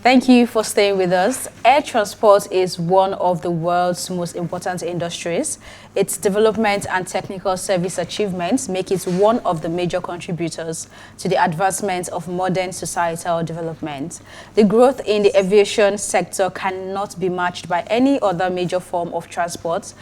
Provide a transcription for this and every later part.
Thank you for staying with us. Air transport is one of the world's most important industries. Its development and technical service achievements make it one of the major contributors to the advancement of modern societal development. The growth in the aviation sector cannot be matched by any other major form of transport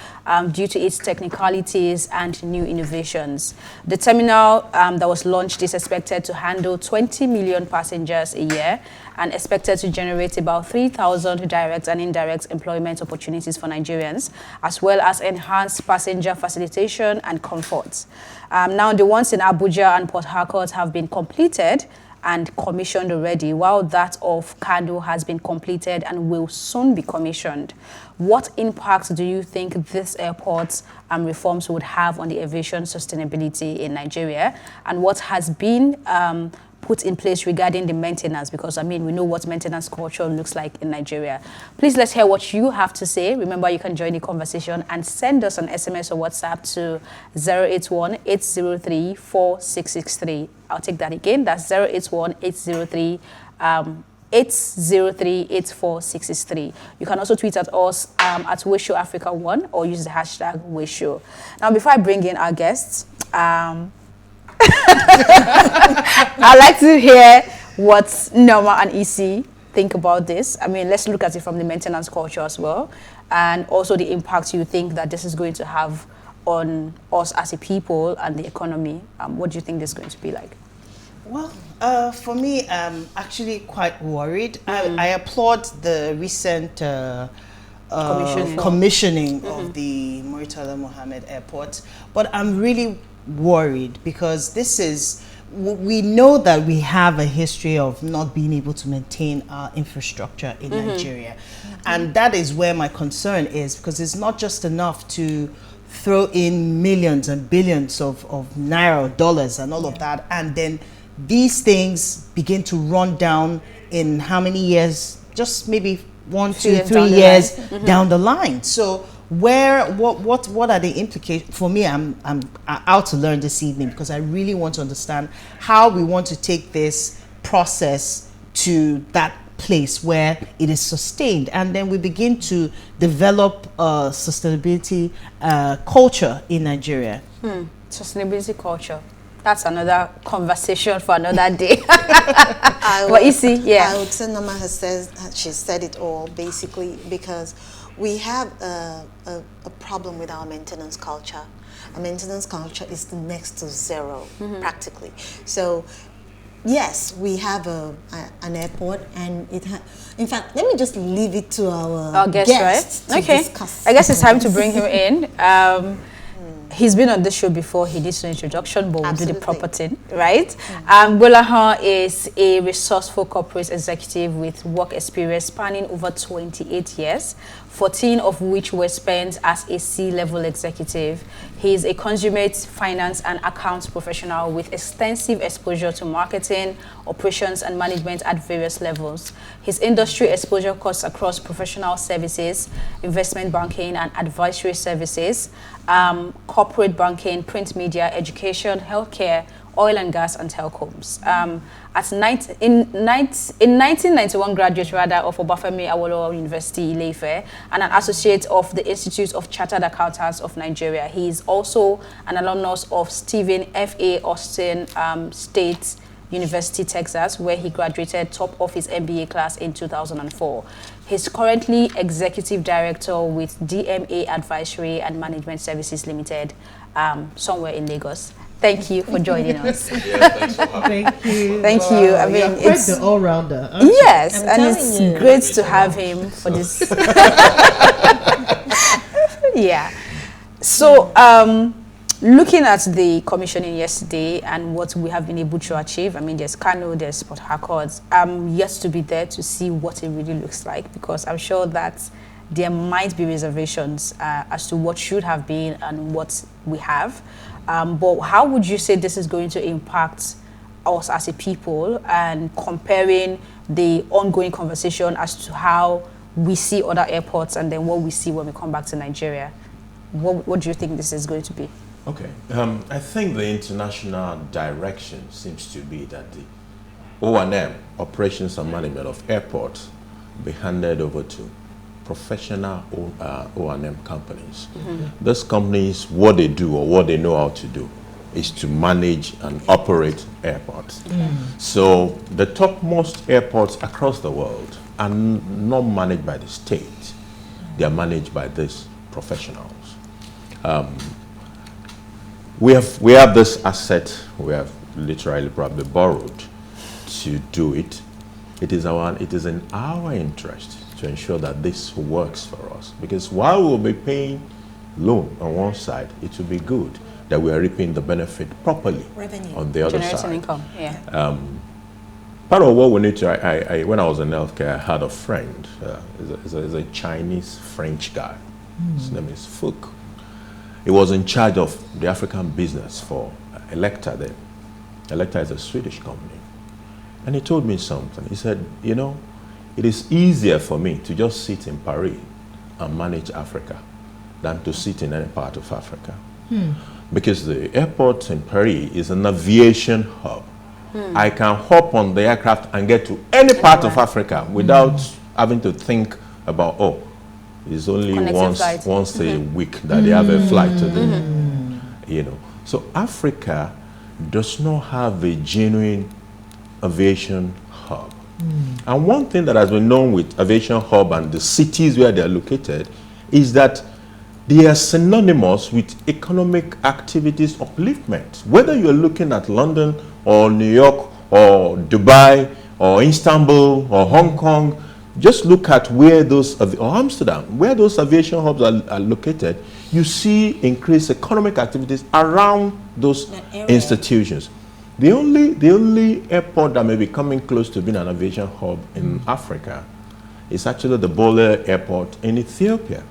due to its technicalities and new innovations. The terminal that was launched is expected to handle 20 million passengers a year and expected to generate about 3,000 direct and indirect employment opportunities for Nigerians, as well as enhance passenger facilitation and comfort. Now, the ones in Abuja and Port Harcourt have been completed and commissioned already, while that of Kano has been completed and will soon be commissioned. What impact do you think this airport's reforms would have on the aviation sustainability in Nigeria, and what has been put in place regarding the maintenance? Because I mean, we know what maintenance culture looks like in Nigeria. Please let's hear what you have to say. Remember, you can join the conversation and send us an SMS or WhatsApp to 081-803-4663. I'll take that again. That's 081-803-803-84663. You can also tweet at us at PlusTvAfrica1 or use the hashtag Wisho. Now, before I bring in our guests, I'd like to hear what Norma and EC think about this. I mean, let's look at it from the maintenance culture as well, and also the impact you think that this is going to have on us as a people and the economy. What do you think this is going to be like? Well, for me, I'm actually quite worried. I applaud the recent commissioning of the Murtala Mohammed Airport, but I'm really worried because we know that we have a history of not being able to maintain our infrastructure in Nigeria. And that is where my concern is, because it's not just enough to throw in millions and billions of naira, dollars and all of that, and then these things begin to run down in how many years? Just maybe 1, 2, 3 years down the line. So what are the implications? For me, I'm out to learn this evening, because I really want to understand how we want to take this process to that place where it is sustained, and then we begin to develop a sustainability culture in Nigeria. Sustainability culture. That's another conversation for another day. What you see, yeah. I would say Norma she said it all, basically, because we have a problem with our maintenance culture. Our maintenance culture is next to zero, practically. So, yes, we have an airport, and in fact, let me just leave it to our guests right? Okay. Discuss. I guess it's time to bring him in. He's been on this show before. He needs an introduction, but we'll do the proper thing, right? Gbolahan is a resourceful corporate executive with work experience spanning over 28 years, 14 of which were spent as a C-level executive. He is a consummate finance and accounts professional with extensive exposure to marketing, operations, and management at various levels. His industry exposure cuts across professional services, investment banking and advisory services, corporate banking, print media, education, healthcare, oil and gas, and telecoms. In 1991, graduate of Obafemi Awolowo University, Ile-Ife, and an associate of the Institute of Chartered Accountants of Nigeria. He is also an alumnus of Stephen F.A. Austin State University, Texas, where he graduated top of his MBA class in 2004. He's currently executive director with DMA Advisory and Management Services Limited, somewhere in Lagos. Thank you for joining us. Yeah, thanks for having me. Thank you. Thank you. I mean, it's the all-rounder. Yes, and it's great to have him for this. Yeah. So, looking at the commissioning yesterday and what we have been able to achieve, I mean, there's Kano, there's Port Harcourt. I'm yet to be there to see what it really looks like, because I'm sure that there might be reservations as to what should have been and what we have. But how would you say this is going to impact us as a people, and comparing the ongoing conversation as to how we see other airports and then what we see when we come back to Nigeria? What do you think this is going to be? Okay, I think the international direction seems to be that the O&M, operations and management of airports, be handed over to professional O&M companies. Those companies, what they do or what they know how to do is to manage and operate airports. So the topmost airports across the world are not managed by the state. They are managed by these professionals. We have this asset we have literally probably borrowed to do it. It is in our interest to ensure that this works for us, because while we'll be paying loan on one side, it will be good that we are reaping the benefit properly on the other side. Income, yeah. Part of what we need to, when I was in healthcare, I had a friend, he's a Chinese French guy. His name is Fook. He was in charge of the African business for Electa then. Electa is a Swedish company. And he told me something. He said, you know, it is easier for me to just sit in Paris and manage Africa than to sit in any part of Africa. Because the airport in Paris is an aviation hub. I can hop on the aircraft and get to any part of Africa without having to think about, oh, it's only once a week that they have a flight to do. You know, so Africa does not have a genuine aviation hub. And one thing that has been known with aviation hub and the cities where they are located is that they are synonymous with economic activities upliftment. Whether you're looking at London or New York or Dubai or Istanbul or Hong Kong, just look at where those, or Amsterdam, where those aviation hubs are located, you see increased economic activities around those institutions. The only airport that may be coming close to being an aviation hub in Africa is actually the Gbolahan airport in Ethiopia.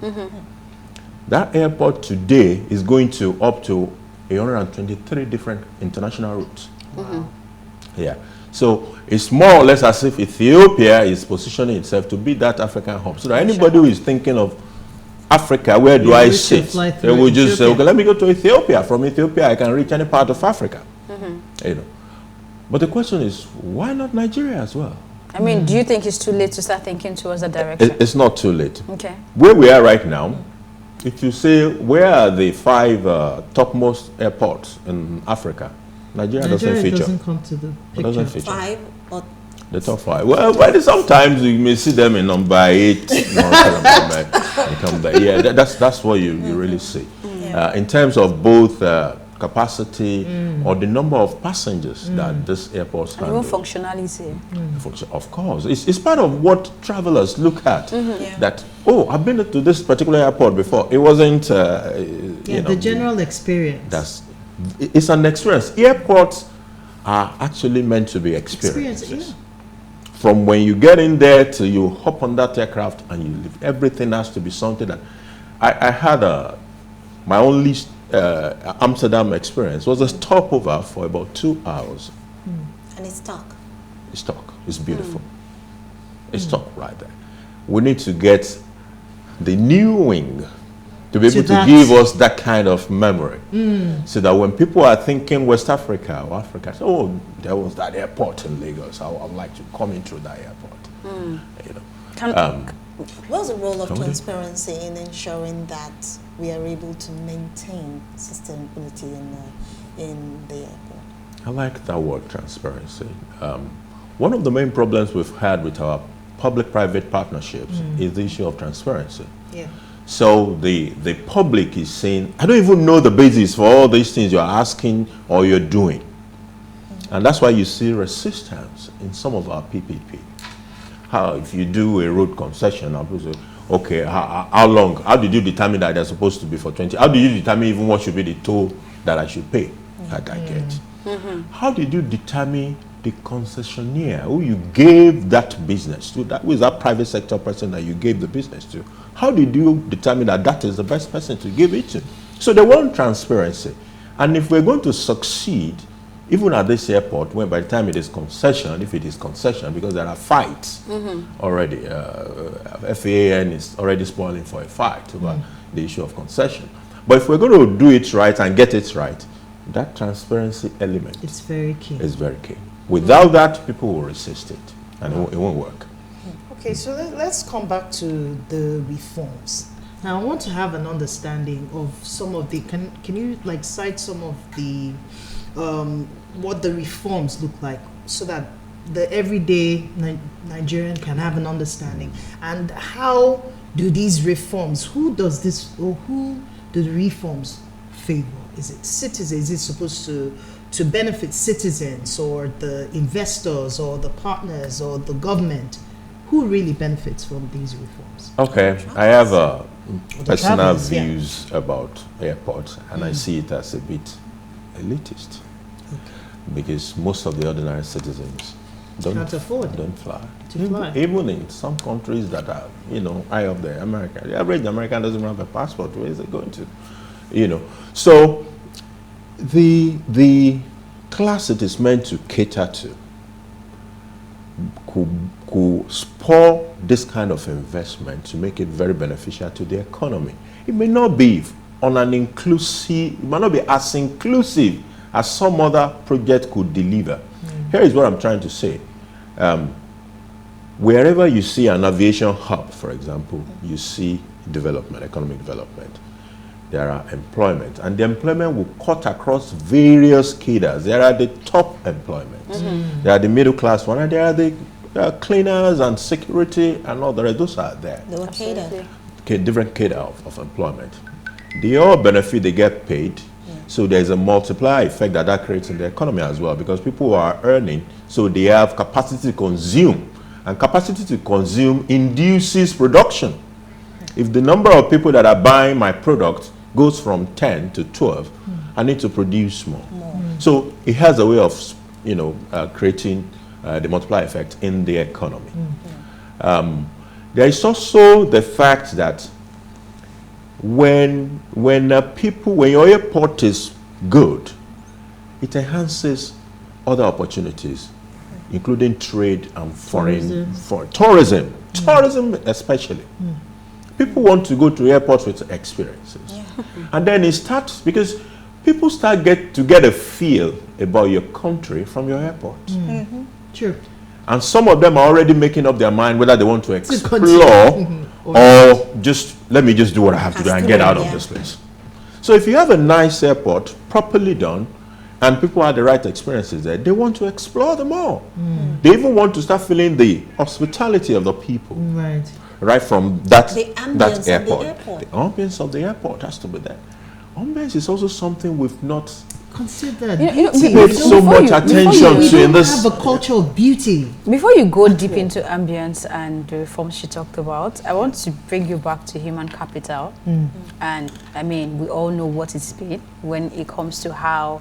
That airport today is going to up to 123 different international routes. Yeah. So it's more or less as if Ethiopia is positioning itself to be that African hub. So that anybody who is thinking of Africa, where do I sit? They will just say, okay, let me go to Ethiopia. From Ethiopia, I can reach any part of Africa. You know. But the question is, why not Nigeria as well? I mean, do you think it's too late to start thinking towards that direction? It's not too late. Okay. Where we are right now, if you say, where are the 5 topmost airports in Africa? Nigeria doesn't feature. Doesn't come to the picture. It doesn't feature. 5 or the top 5. Well, sometimes you may see them in number 8. Yeah, that's what you really see. In terms of both capacity or the number of passengers that this airport handles. And even functionality. Of course. It's part of what travelers look at. That, oh, I've been to this particular airport before. It wasn't, you know, the general experience. It's an experience. Airports are actually meant to be experiences. From when you get in there till you hop on that aircraft and you leave, everything has to be something that... I had my only Amsterdam experience was a stopover for about 2 hours. and it's stuck. It's stuck. It's beautiful. It's stuck right there. We need to get the new wing to be able to give us that kind of memory, so that when people are thinking West Africa or Africa, say, oh, there was that airport in Lagos, I would like to come in through that airport. You know, what's the role of transparency in ensuring that we are able to maintain sustainability in the airport? I like that word, transparency. One of the main problems we've had with our public-private partnerships is the issue of transparency. Yeah. So the public is saying, I don't even know the basis for all these things you're asking or you're doing. And that's why you see resistance in some of our PPP. How if you do a road concession, I'll say, okay, how long? How did you determine that they're supposed to be for 20? How did you determine even what should be the toll that I should pay that I get? How did you determine the concessionaire who you gave that business to? That was that private sector person that you gave the business to. How did you determine that that is the best person to give it to? So they want transparency. And if we're going to succeed, even at this airport, when by the time it is concession, if it is concession, because there are fights already, FAAN is already spoiling for a fight over the issue of concession. But if we're going to do it right and get it right, that transparency element it's very key. Is very key. Without that, people will resist it, and it won't work. Okay, so let's come back to the reforms. Now, I want to have an understanding of some of the, can you like cite some of the, what the reforms look like so that the everyday Nigerian can have an understanding? And how do these reforms, who does this, or who do the reforms favor? Is it citizens? Is it supposed to benefit citizens or the investors or the partners or the government? Who really benefits from these reforms? Okay, I have personal travelers, views about airports, and I see it as a bit elitist, because most of the ordinary citizens Can't afford don't fly. to fly. Even in some countries that are, high up there, America, the average American doesn't have a passport. Where is it going to? So the class it is meant to cater to could spur this kind of investment to make it very beneficial to the economy. It may not be on an inclusive, it might not be as inclusive as some other project could deliver. Here is what I'm trying to say. Wherever you see an aviation hub, for example, you see development, economic development. There are employment, and the employment will cut across various cadres. There are the top employments, there are the middle class one, and there are the cleaners and security and all the rest. Those are there. Okay, different cadre of employment. They all benefit, they get paid. So there's a multiplier effect that creates in the economy as well, because people are earning, so they have capacity to consume. And capacity to consume induces production. If the number of people that are buying my product goes from 10 to 12, I need to produce more. So it has a way of, creating the multiplier effect in the economy. There is also the fact that when your airport is good, it enhances other opportunities, including trade and tourism. Tourism especially. People want to go to airports with experiences. And then it starts, because people start to get a feel about your country from your airport. Sure. And some of them are already making up their mind whether they want to explore or just, let me just do what I have to do and get out of this place. So if you have a nice airport, properly done, and people have the right experiences there, they want to explore them all. They even want to start feeling the hospitality of the people. Right from that airport. The ambience of the airport has to be there. Ambience is also something we've not considered. Paid so much attention to in this. We have a culture of beauty. Before you go deep into ambience and the reforms she talked about, I want to bring you back to human capital. And I mean, we all know what it's been when it comes to how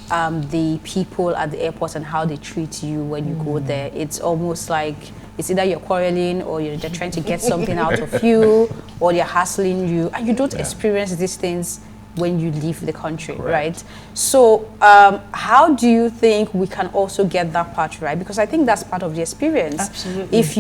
the people at the airport and how they treat you when you go there. It's almost like it's either you're quarreling or they're trying to get something out of you, or they're hassling you, and you don't experience these things when you leave the country, right? So how do you think we can also get that part right? Because I think that's part of the experience. Absolutely. If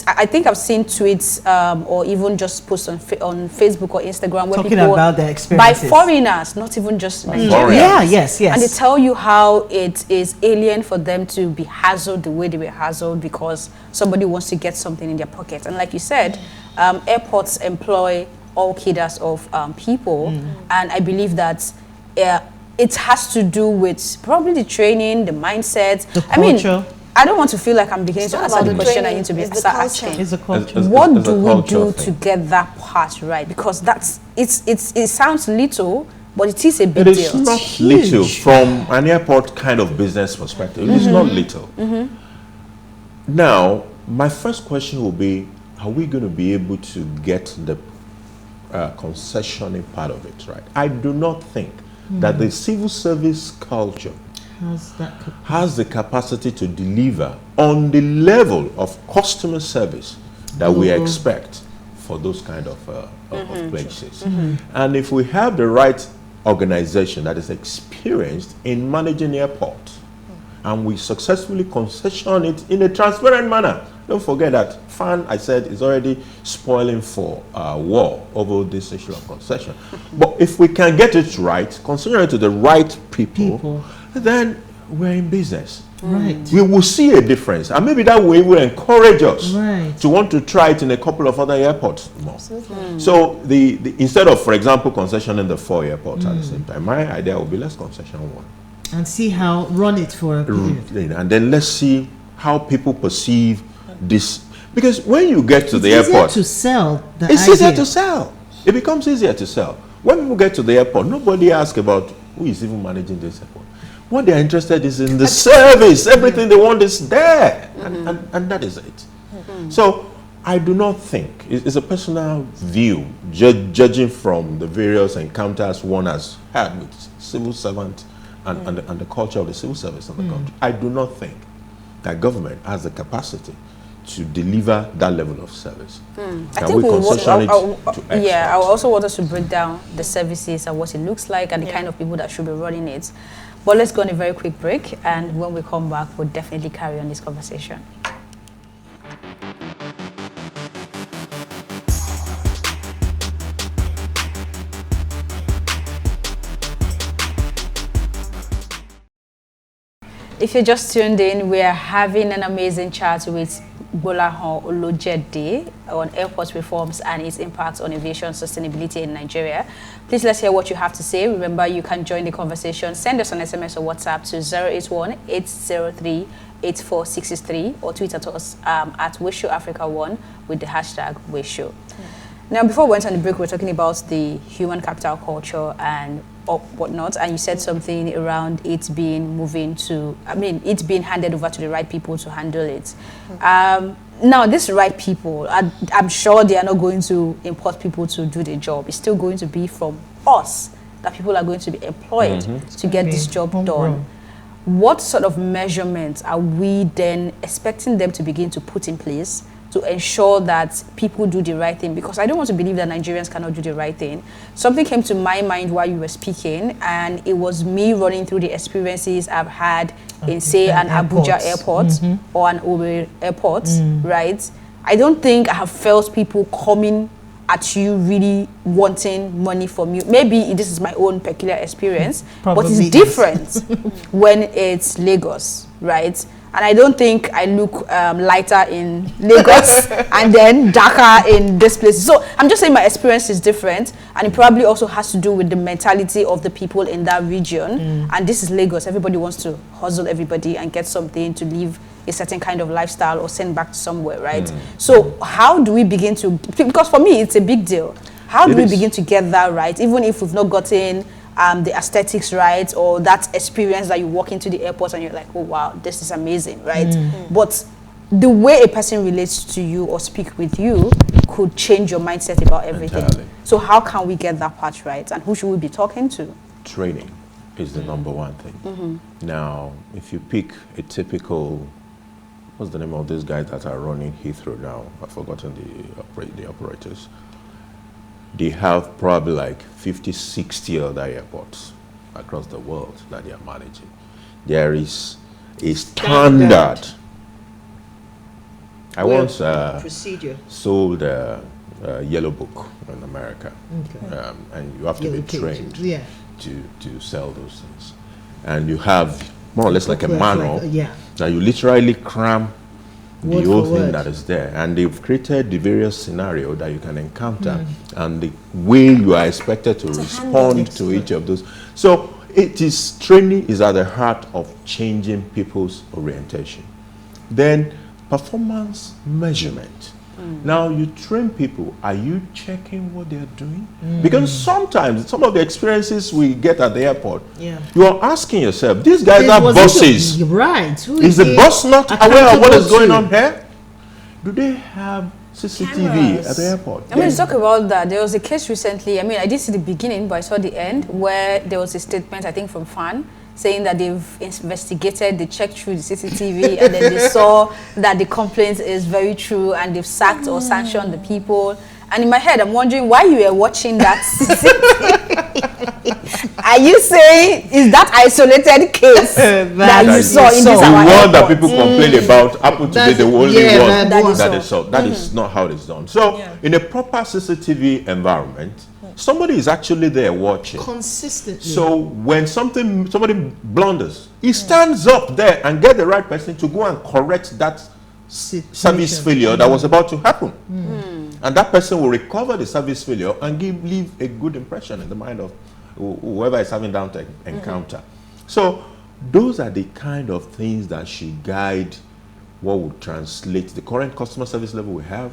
I think I've seen tweets or even just posts on Facebook or Instagram where talking people about their experiences by foreigners, not even just Nigerians. Yeah, yes. And they tell you how it is alien for them to be hassled the way they were hassled because somebody wants to get something in their pocket. And like you said, airports employ all cadres of people, and I believe that it has to do with probably the training, the mindset, the culture. I mean, I don't want to feel like I'm beginning to answer the question I need to be asking. It's a culture. What do we do to get that part right? Because it sounds little, but it is a big deal. It is not little from an airport kind of business perspective. It is not little. Now, my first question will be, are we going to be able to get the concessioning part of it right? I do not think that the civil service culture has the capacity to deliver on the level of customer service that we expect for those kind of places. And if we have the right organization that is experienced in managing airports, and we successfully concession it in a transparent manner. Don't forget that FAN, I said, is already spoiling for war over this issue of concession. But if we can get it right, concession it to the right people, then we're in business. Right. We will see a difference, and maybe that way will encourage us Right. to want to try it in a couple of other airports more. So the instead of, for example, concessioning the 4 airports at the same time, my idea would be let's concession 1. And see how, run it for a period. And then let's see how people perceive this. Because when you get to the It's easier airport, to sell the it's idea. easier to sell. It becomes easier to sell. When people get to the airport, nobody asks about who is even managing this airport. What they're interested is in the service. Everything they want is there. And that is it. So I do not think, it's a personal view, judging from the various encounters one has had with civil servants and the culture of the civil service in the country. I do not think that government has the capacity to deliver that level of service. I think we concession it to yeah, I experts? also want us to break down the services and what it looks like and the kind of people that should be running it. But let's go on a very quick break, and when we come back, we'll definitely carry on this conversation. If you're just tuned in, we are having an amazing chat with Gbolahan Olojede on airport reforms and its impact on aviation sustainability in Nigeria. Please let's hear what you have to say. Remember, you can join the conversation. Send us an SMS or WhatsApp to 081-803-84663 or tweet at us at PlusTvAfrica1 with the hashtag WeShow. Now, before we went on the break, we were talking about the human capital culture and whatnot, and you said something around it being it being handed over to the right people to handle it. Now, these right people, I'm sure they are not going to import people to do the job. It's still going to be from us that people are going to be employed to get this job done. What sort of measurements are we then expecting them to begin to put in place to ensure that people do the right thing? Because I don't want to believe that Nigerians cannot do the right thing. Something came to my mind while you were speaking, and it was me running through the experiences I've had in, say, an Abuja airport or an Owerri airport, right? I don't think I have felt people coming at you really wanting money from you. Maybe this is my own peculiar experience, but it's different when it's Lagos, right? And I don't think I look lighter in Lagos and then darker in this place. So I'm just saying my experience is different, and it probably also has to do with the mentality of the people in that region. And this is Lagos. Everybody wants to hustle everybody and get something to live a certain kind of lifestyle or send back to somewhere, right? So how do we begin to, because for me it's a big deal. How do we begin to get that right, even if we've not gotten the aesthetics right, or that experience that you walk into the airport and you're like, oh wow, this is amazing, right? But the way a person relates to you or speak with you could change your mindset about everything. Entirely. So how can we get that part right, and who should we be talking to? Training is the number one thing. Now, if you pick a typical, what's the name of these guys that are running Heathrow now? I've forgotten the operators. They have probably like 50, 60 other airports across the world that they are managing. There is a standard. I once sold a yellow book in America, and you have to be trained to sell those things. And you have more or less like a manual that you literally cram the whole thing that is there, and they've created the various scenarios that you can encounter and the way you are expected to respond to each of those. So training is at the heart of changing people's orientation. Then performance measurement. Now you train people, are you checking what they're doing? Because sometimes some of the experiences we get at the airport, you are asking yourself, these guys are bosses. Right. Is the boss not aware of what is going on here? Do they have CCTV at the airport? I mean, let's talk about that. There was a case recently, I mean, I didn't see the beginning, but I saw the end, where there was a statement, I think from FAN, saying that they've investigated, they checked through the CCTV, and then they saw that the complaint is very true, and they've sacked or sanctioned the people. And in my head, I'm wondering why you were watching that CCTV. Are you saying, is that isolated case that you saw in this our The one airport? that people complain about happened to be the only one that is that is so. That is not how it's done. So, in a proper CCTV environment, somebody is actually there watching. Consistently. So when somebody blunders, he stands up there and get the right person to go and correct that service failure that was about to happen. And that person will recover the service failure and leave a good impression in the mind of whoever is having that encounter. So those are the kind of things that should guide what would translate the current customer service level we have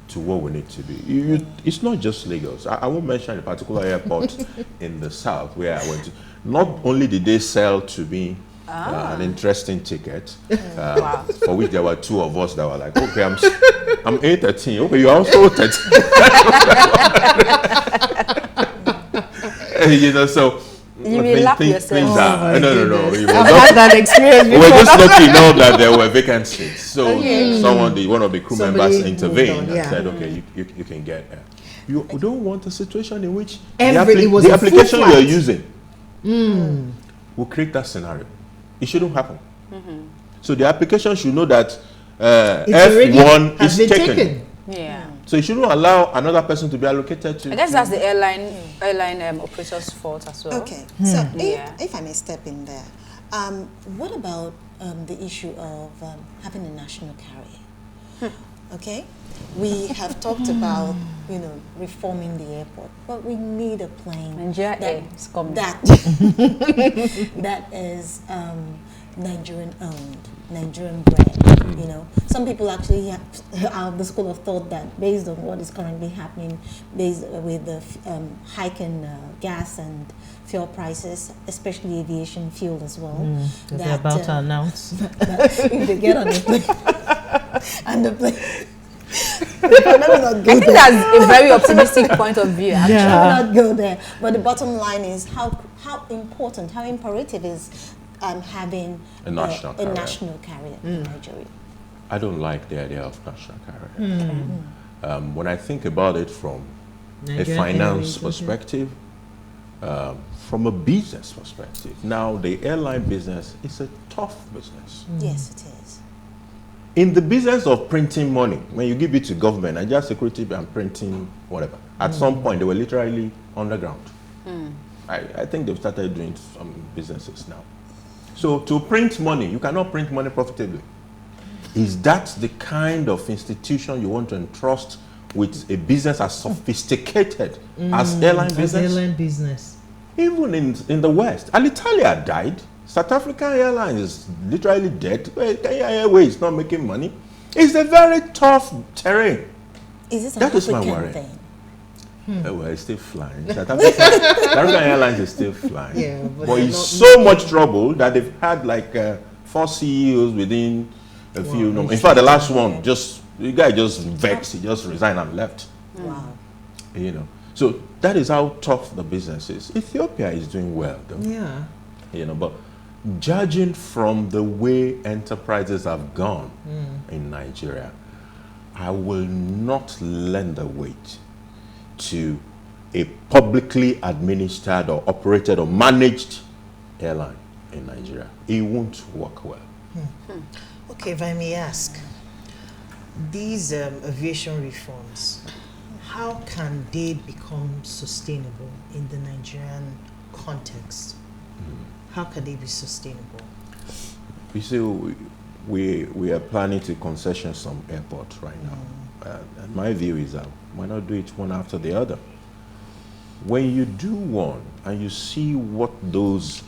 to what we need to be. It's not just Lagos. I won't mention a particular airport in the south where I went to. Not only did they sell to me an interesting ticket, for which there were two of us that were like, okay, I'm A13. Okay, you're also 13. You know, so you will lap yourself. No. I've had that experience before. We're just lucky enough that there were vacant seats. So one of the crew members intervened and said, okay, you can get there. You don't want a situation in which the application you're using will create that scenario. It shouldn't happen. So the application should know that F1 is taken. Yeah. So you shouldn't allow another person to be allocated to. I guess that's the airline operator's fault as well. Okay. So if I may step in there, what about the issue of having a national carrier? Okay. We have talked about, reforming the airport, but we need a plane that is Nigerian owned, Nigerian bred. Some people actually have the school of thought that based on what is currently happening, based with the hike in gas and fuel prices, especially aviation fuel as well. They're about to announce. If they get on the plane and the plane. I think that's a very optimistic point of view. Actually. I will not go there. But the bottom line is how important, how imperative is having a national carrier in Nigeria. I don't like the idea of national carrier. When I think about it from a finance perspective, from a business perspective, now the airline business is a tough business. Yes, it is. In the business of printing money, when you give it to government, Nigeria Security and printing whatever, at some point they were literally underground. I think they've started doing some businesses now. So to print money, you cannot print money profitably. Is that the kind of institution you want to entrust with a business as sophisticated as airline business? As airline business. Even in the West, Alitalia died. South African Airlines is literally dead. Kenya Airways is not making money. It's a very tough terrain. Is this an That is my African worry. thing? Well, it's still flying. South African Airlines is still flying. Yeah, but it's so much trouble that they've had like 4 CEOs within a few. In fact, the last one, the guy just vexed. He just resigned and left. Wow. So that is how tough the business is. Ethiopia is doing well, though. Yeah. But judging from the way enterprises have gone in Nigeria, I will not lend the weight to a publicly administered or operated or managed airline in Nigeria. It won't work well. Okay, if I may ask, these aviation reforms, how can they become sustainable in the Nigerian context? How can they be sustainable? You see, we are planning to concession some airports right now. And my view is that why not do it one after the other? When you do one and you see what those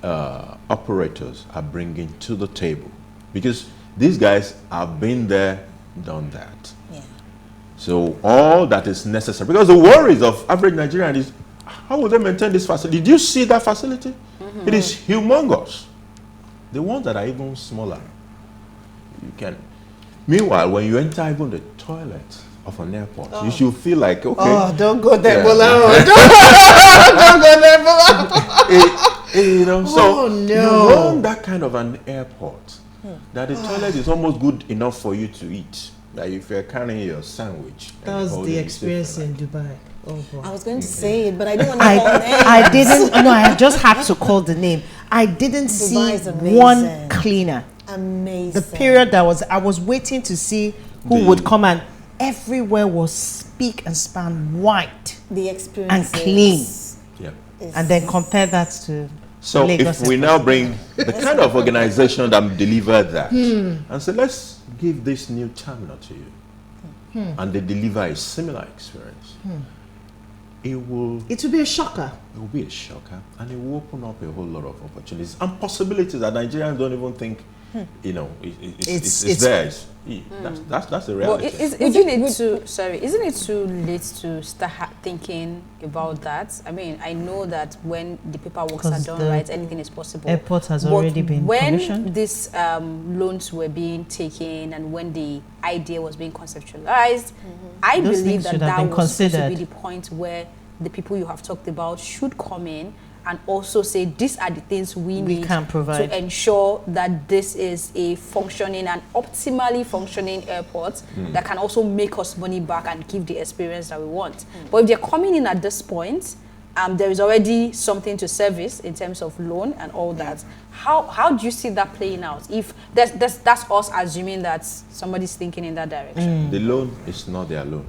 operators are bringing to the table, because these guys have been there, done that. Yeah. So all that is necessary, because the worries of average Nigerian is, how will they maintain this facility? Did you see that facility? It is humongous. The ones that are even smaller, you can. Meanwhile, when you enter even the toilet of an airport, you should feel like, okay. Oh, don't go there, Yeah. Gbolahan. Don't go there, Gbolahan. So no. you run that kind of an airport that the toilet is almost good enough for you to eat. Like if you're carrying your sandwich. That was the experience in Dubai. Oh, boy. I was going to say it, but I didn't want to call names. I didn't. No, I just had to call the name. I didn't Dubai is see amazing. one cleaner. Amazing. The period I was waiting to see who would come, and everywhere was spick and span white. the experience and clean. Yeah. And then compare that to So Lagos if we Airport. now bring the kind of organization that delivered that and say, let's give this new terminal to you, and they deliver a similar experience, it will It will be a shocker. be a shocker, and it will open up a whole lot of opportunities and possibilities that Nigerians don't even think, you know, it's theirs. That's the Well, reality. isn't it too late to start thinking about that? I mean, I know that when the paperwork are 'Cause done the right, anything is possible. Airport has But already been when commissioned. these loans were being taken and when the idea was being conceptualized, I Those believe things that should have that been was supposed to considered. be the point where the people you have talked about should come in and also say these are the things we need can provide. to ensure that this is a functioning and optimally functioning airport that can also make us money back and give the experience that we want. But if they're coming in at this point, there is already something to service in terms of loan and all that. How do you see that playing out? If that's us assuming that somebody's thinking in that direction. The loan is not their loan.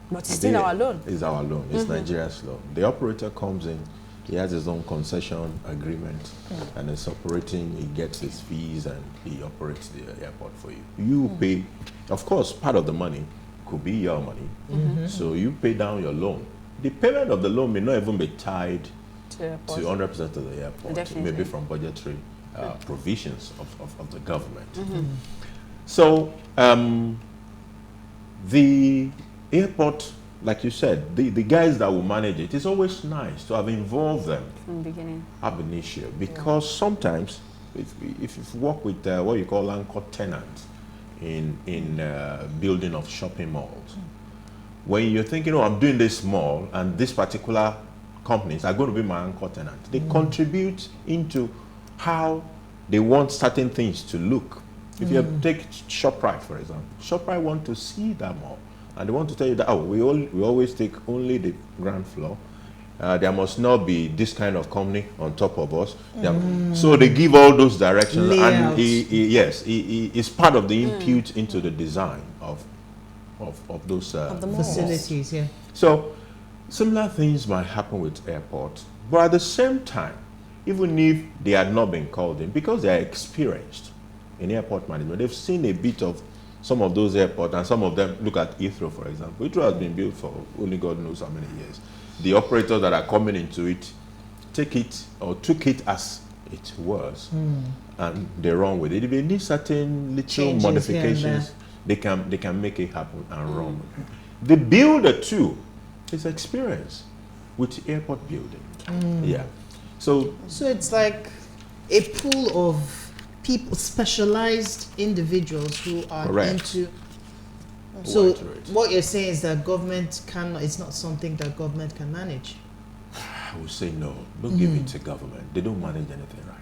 But it's still our loan. It's our loan. It's Nigeria's loan. The operator comes in, he has his own concession agreement, and it's operating, he gets his fees, and he operates the airport for you. You pay, of course, part of the money could be your money, so you pay down your loan. The payment of the loan may not even be tied To to 100% of the airport, Definitely. maybe from budgetary provisions of the government. So the airport, like you said, the guys that will manage it, it's always nice to have involved them From the beginning. ab initio, because sometimes if you work with what you call anchor tenants in building of shopping malls, when you're thinking, oh, I'm doing this mall and this particular companies are going to be my anchor tenant, they contribute into how they want certain things to look. If you take ShopRite, for example, ShopRite want to see that mall, and they want to tell you that, oh, we always take only the ground floor. There must not be this kind of company on top of us. So they give all those directions, and it's part of the input into the design of those the malls. Facilities, yeah. So similar things might happen with airports, but at the same time, even if they had not been called in, because they are experienced in airport management, they've seen a bit of some of those airports, and some of them, look at Heathrow, for example. Heathrow has been built for only God knows how many years. The operators that are coming into it took it as it was, and they run with it. If they need certain little Changes modifications, they can make it happen and run with it. The builder too is experienced with airport building. Yeah. So it's like a pool of people, specialized individuals who are Correct. into. So Right. what you're saying is that government cannot. It's not something that government can manage. I would say no. Don't give it to government. They don't manage anything right.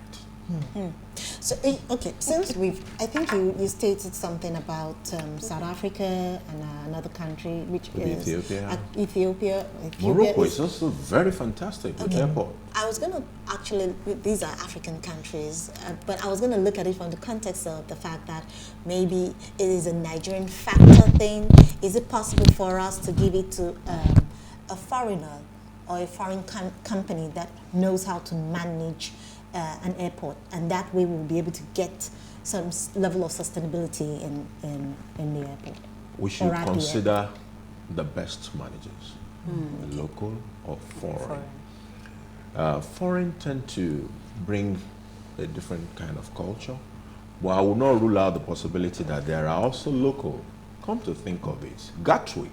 So, okay, since I think you stated something about South Africa and another country, which Could be is Ethiopia. Ethiopia. Morocco is is also very fantastic with Okay. airport. I was going to actually, these are African countries, but I was going to look at it from the context of the fact that maybe it is a Nigerian factor thing. Is it possible for us to give it to a foreigner or a foreign company that knows how to manage an airport, and that way we'll be able to get some level of sustainability in the airport? We should at the consider the best managers, local or foreign. Foreign tend to bring a different kind of culture, but I will not rule out the possibility that there are also local. Come to think of it, Gatwick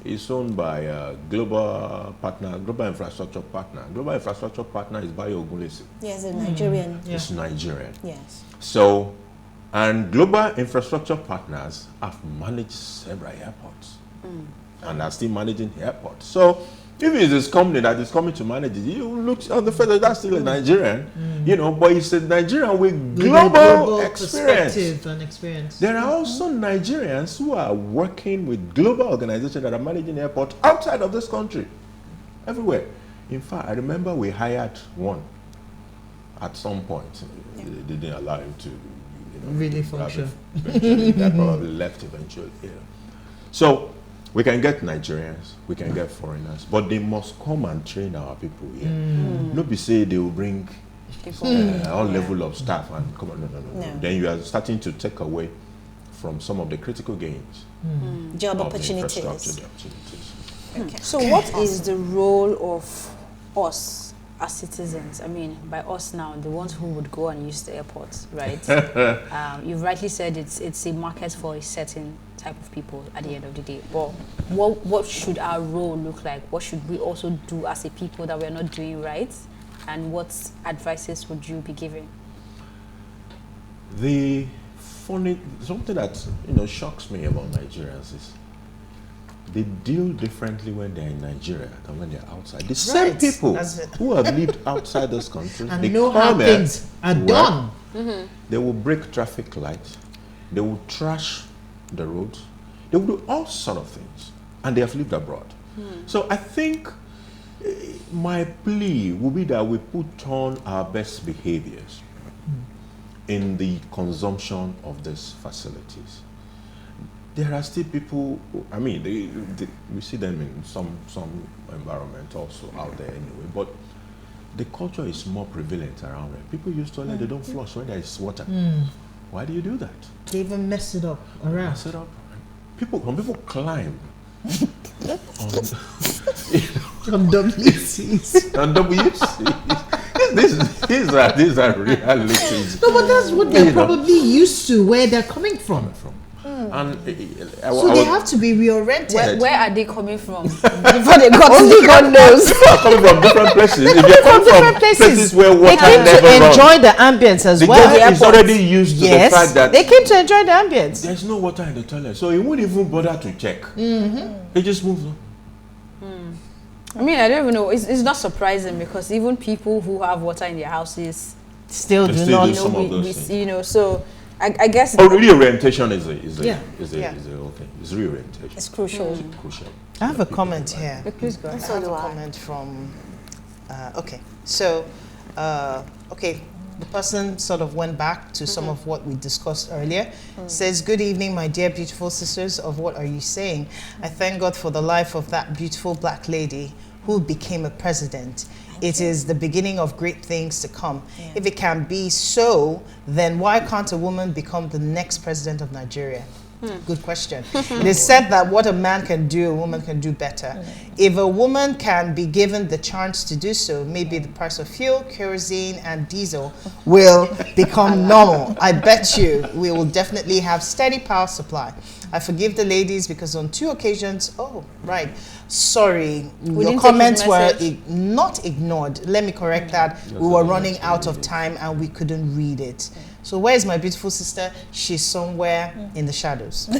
is owned by a global infrastructure partner. Global infrastructure partner is Bayo Ogunlesi. Yes, a Nigerian. Yeah. It's Nigerian. Yes. So, and global infrastructure partners have managed several airports and are still managing airports. So, if it's this company that is coming to manage it, you look on the fact that that's still a Nigerian, you know, but it's a Nigerian with global experience. Perspective and experience. There are also Nigerians who are working with global organizations that are managing airports outside of this country, everywhere. In fact, I remember we hired one at some point. They didn't allow him to Really function. Eventually, that probably left eventually. Yeah. So We can get Nigerians, we can get foreigners, but they must come and train our people here. No be say they will bring all level of staff and come on, no. Then you are starting to take away from some of the critical gains. Job of opportunities. The infrastructure, the opportunities. Okay. So what is the role of us as citizens? I mean, by us now, the ones who would go and use the airports, right? You've rightly said it's a market for a certain type of people at the end of the day. But what should our role look like? What should we also do as a people that we're not doing right? And what advices would you be giving? The funny, something that shocks me about Nigerians is they deal differently when they're in Nigeria than when they're outside. The same people who have lived outside this country, and they know how things are done. They will break traffic lights, they will trash the roads, they will do all sort of things, and they have lived abroad. So I think my plea will be that we put on our best behaviors in the consumption of these facilities. There are still people, I mean, we see them in some environment also out there anyway, but the culture is more prevalent around it. People use toilet, they don't flush when there is water. Why do you do that? They even mess it up around. Mess it up. Some people climb on WCs. on WCs. These are realities. No, but that's what they're probably used to, where they're coming from. And so they have to be reoriented. Where are they coming from? Before they got only God knows. Coming from different places. If you're coming from places where water they came never to enjoy runs, the ambience as the well. guy is already used to the fact that they came to enjoy the ambience. There's no water in the toilet, so he won't even bother to check. He just moves on. I mean, I don't even know. It's not surprising because even people who have water in their houses still do not know. Some of those things. So I guess. Oh, reorientation is a whole thing. It's reorientation. It's crucial. Crucial. I have a comment here. Please go ahead. I have a comment from. The person sort of went back to some of what we discussed earlier. Says, good evening, my dear beautiful sisters of What Are You Saying? I thank God for the life of that beautiful black lady who became a president. It is the beginning of great things to come. If it can be so, then why can't a woman become the next president of Nigeria? Good question. It is said that what a man can do, a woman can do better. If a woman can be given the chance to do so, maybe the price of fuel, kerosene, and diesel will become normal. I bet you we will definitely have steady power supply. I forgive the ladies because on 2 occasions, sorry, your comments were not ignored. Let me correct that. We were running out of time and we couldn't read it. So where is my beautiful sister? She's somewhere in the shadows.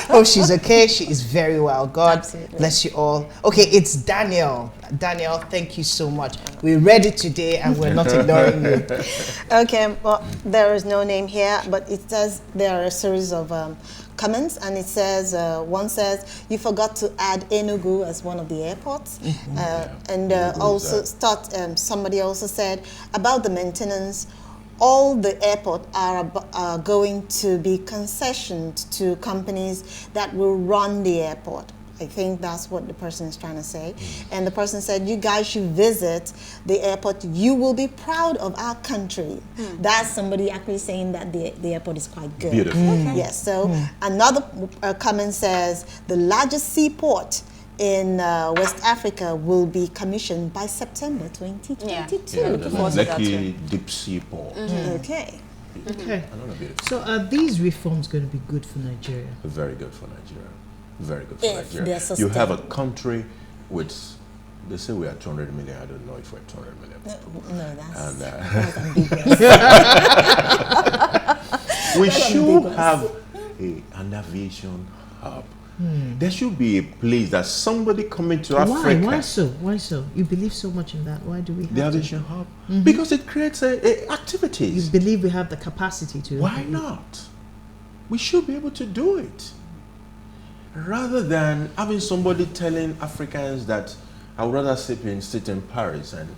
Hope she's okay. She is very well. God bless you all. Okay, it's Daniel. Daniel, thank you so much. We read it today and we're not ignoring you. Okay, well, there is no name here, but it says there are a series of comments, and it says, one says, you forgot to add Enugu as one of the airports. Somebody also said about the maintenance, all the airports are going to be concessioned to companies that will run the airport. I think that's what the person is trying to say. And the person said, you guys should visit the airport. You will be proud of our country. That's somebody actually saying that the airport is quite good. Beautiful. Yes, so another comment says, the largest seaport in West Africa will be commissioned by September 2022. Lucky deep sea port. Okay. Okay. So are these reforms going to be good for Nigeria? Very good for Nigeria. Very good for If Nigeria. they're You have a country with, they say we are 200 million. I don't know if we're 200 million. No, that's ambiguous. We should have an aviation hub. There should be a place that somebody coming to Africa. Why so? Why so? You believe so much in that. Why do we have the aviation hub? Because it creates activities. You believe we have the capacity to? Why not? We should be able to do it. Rather than having somebody telling Africans that I would rather sit in Paris and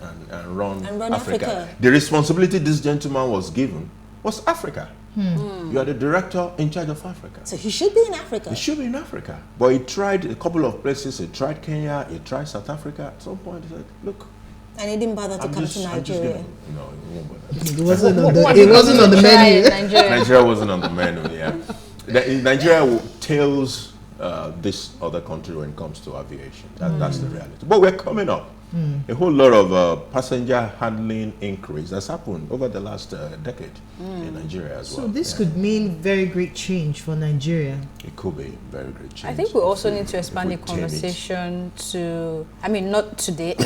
run Africa. Africa. The responsibility this gentleman was given was Africa. You are the director in charge of Africa. So he should be in Africa. He should be in Africa. But he tried a couple of places. He tried Kenya, he tried South Africa. At some point, he said, look. And he didn't bother to come to Nigeria. No, he won't bother. It wasn't on the menu. Nigeria wasn't on the menu, yeah. Nigeria tails this other country when it comes to aviation. That's the reality. But we're coming up. A whole lot of passenger handling increase has happened over the last decade in Nigeria as well. So this could mean very great change for Nigeria. It could be very great change. I think we also need to expand the conversation to, I mean, not today,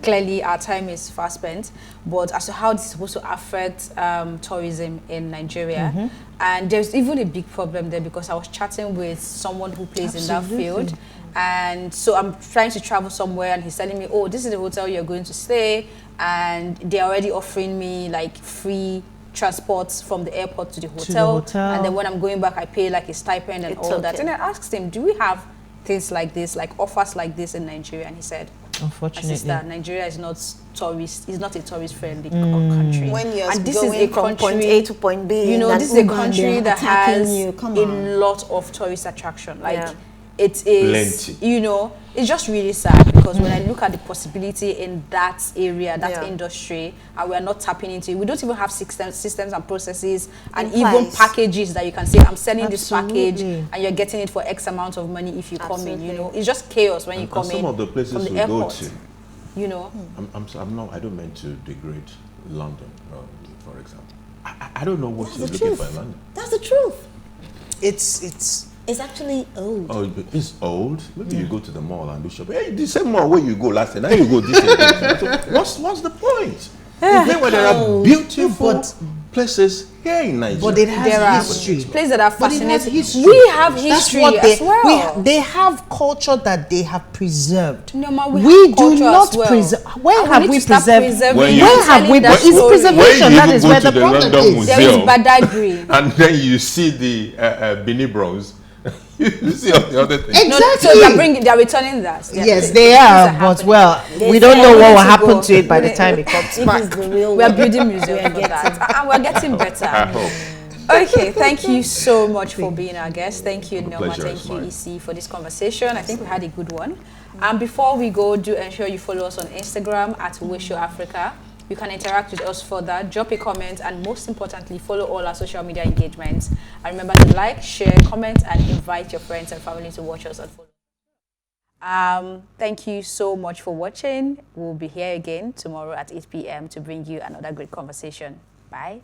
clearly our time is fast spent, but as to how this is supposed to affect tourism in Nigeria. And there's even a big problem there because I was chatting with someone who plays in that field. And so I'm trying to travel somewhere and he's telling me, oh, this is the hotel you're going to stay. And they're already offering me like free transports from the airport to the hotel. And then when I'm going back, I pay like a stipend and all that. And I asked him, do we have things like this, like offers like this in Nigeria? And he said, unfortunately, sister, Nigeria is not tourist, is not a tourist-friendly country. When you're and this going is a from country, point A to point B, you know, this is a country that has a lot of tourist attraction. Like it is, plenty. You know, it's just really sad because when I look at the possibility in that area, that industry, and we are not tapping into it, we don't even have systems and processes and even packages that you can say, I'm selling this package and you're getting it for X amount of money if you come in, you know. It's just chaos when you come in. Some of the places from the we airport, go to, you know. I don't mean to degrade London, for example. I don't know what you're looking for in London. That's the truth. It's actually old. Oh, it's old? Maybe you go to the mall and do shopping. Hey, the same mall where you go last year, now you go this year. So what's the point? Then when there are beautiful places here in Nigeria. But it has history. Places that are fascinating. We have history as well. They have culture that they have preserved. No, ma, we do not preserve. Where have we preserved? Where have we? It's preservation. That is where the problem is. There is Badagry. And then you see the Bini Bronze. You see all the other things. Exactly. No, so they're returning that. Yes, they are. But well, we don't know what will happen to it by the time it comes back. We are building museums for that, and we're getting better. I hope. Okay, thank you so much for being our guest. Thank you, Nelma. Thank you, EC, for this conversation. I think we had a good one. And before we go, do ensure you follow us on Instagram at PlusTvAfrica. You can interact with us further, drop a comment, and most importantly, follow all our social media engagements. And remember to like, share, comment, and invite your friends and family to watch us and follow. Thank you so much for watching. We'll be here again tomorrow at 8 p.m. to bring you another great conversation. Bye.